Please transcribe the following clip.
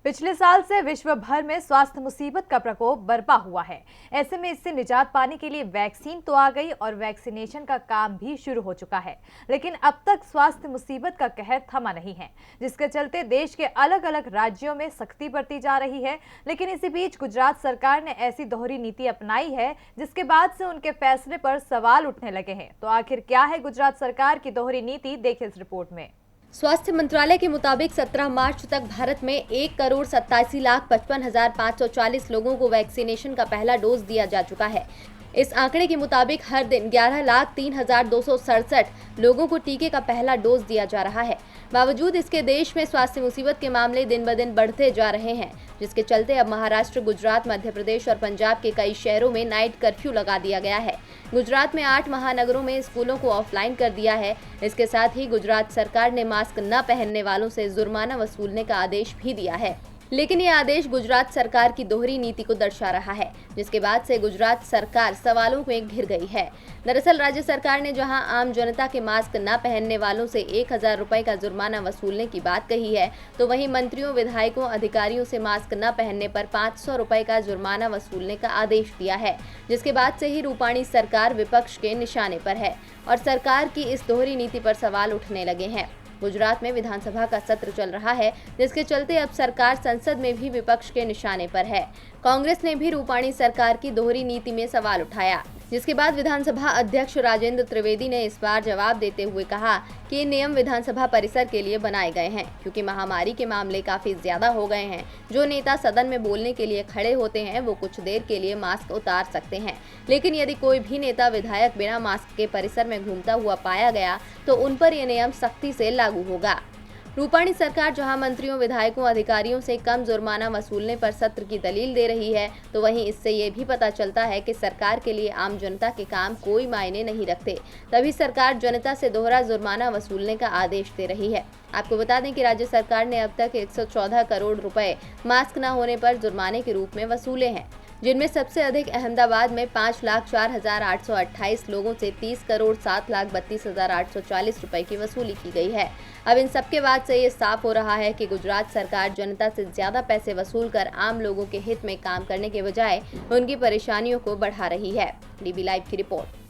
पिछले साल से विश्व भर में स्वास्थ्य मुसीबत का प्रकोप बरपा हुआ है। ऐसे में इससे निजात पाने के लिए वैक्सीन तो आ गई और वैक्सीनेशन का काम भी शुरू हो चुका है, लेकिन अब तक स्वास्थ्य मुसीबत का कहर थमा नहीं है, जिसके चलते देश के अलग अलग राज्यों में सख्ती बरती जा रही है। लेकिन इसी बीच गुजरात सरकार ने ऐसी दोहरी नीति अपनाई है जिसके बाद से उनके फैसले पर सवाल उठने लगे हैं। तो आखिर क्या है गुजरात सरकार की दोहरी नीति, देखिए इस रिपोर्ट में। स्वास्थ्य मंत्रालय के मुताबिक 17 मार्च तक भारत में 1,87,55,540 लोगों को वैक्सीनेशन का पहला डोज दिया जा चुका है। इस आंकड़े के मुताबिक हर दिन 11,03,267 लोगों को टीके का पहला डोज दिया जा रहा है। बावजूद इसके देश में स्वास्थ्य मुसीबत के मामले दिन ब दिन बढ़ते जा रहे हैं, जिसके चलते अब महाराष्ट्र, गुजरात, मध्य प्रदेश और पंजाब के कई शहरों में नाइट कर्फ्यू लगा दिया गया है। गुजरात में 8 महानगरों में स्कूलों को ऑफलाइन कर दिया है। इसके साथ ही गुजरात सरकार ने मास्क न पहनने वालों से जुर्माना वसूलने का आदेश भी दिया है। लेकिन ये आदेश गुजरात सरकार की दोहरी नीति को दर्शा रहा है, जिसके बाद से गुजरात सरकार सवालों में घिर गई है। दरअसल राज्य सरकार ने जहां आम जनता के मास्क न पहनने वालों से 1,000 रुपए का जुर्माना वसूलने की बात कही है, तो वहीं मंत्रियों, विधायकों, अधिकारियों से मास्क न पहनने पर 500 रुपए का जुर्माना वसूलने का आदेश दिया है, जिसके बाद से ही रूपाणी सरकार विपक्ष के निशाने पर है और सरकार की इस दोहरी नीति पर सवाल उठने लगे हैं। गुजरात में विधानसभा का सत्र चल रहा है, जिसके चलते अब सरकार संसद में भी विपक्ष के निशाने पर है। कांग्रेस ने भी रूपाणी सरकार की दोहरी नीति में सवाल उठाया, जिसके बाद विधानसभा अध्यक्ष राजेंद्र त्रिवेदी ने इस बार जवाब देते हुए कहा कि ये नियम विधानसभा परिसर के लिए बनाए गए हैं, क्योंकि महामारी के मामले काफी ज्यादा हो गए हैं। जो नेता सदन में बोलने के लिए खड़े होते हैं वो कुछ देर के लिए मास्क उतार सकते हैं, लेकिन यदि कोई भी नेता, विधायक बिना मास्क के परिसर में घूमता हुआ पाया गया तो उन पर यह नियम सख्ती से लागू होगा। रूपाणी सरकार जहां मंत्रियों, विधायकों, अधिकारियों से कम जुर्माना वसूलने पर सत्र की दलील दे रही है, तो वहीं इससे ये भी पता चलता है कि सरकार के लिए आम जनता के काम कोई मायने नहीं रखते। तभी सरकार जनता से दोहरा जुर्माना वसूलने का आदेश दे रही है। आपको बता दें कि राज्य सरकार ने अब तक 114 करोड़ रुपए मास्क न होने पर जुर्माने के रूप में वसूले हैं, जिनमें सबसे अधिक अहमदाबाद में 5,04,828 लोगों से 30,07,32,840 रुपए की वसूली की गई है। अब इन सबके बाद से ये साफ हो रहा है कि गुजरात सरकार जनता से ज्यादा पैसे वसूल कर आम लोगों के हित में काम करने के बजाय उनकी परेशानियों को बढ़ा रही है। डीबी लाइव की रिपोर्ट।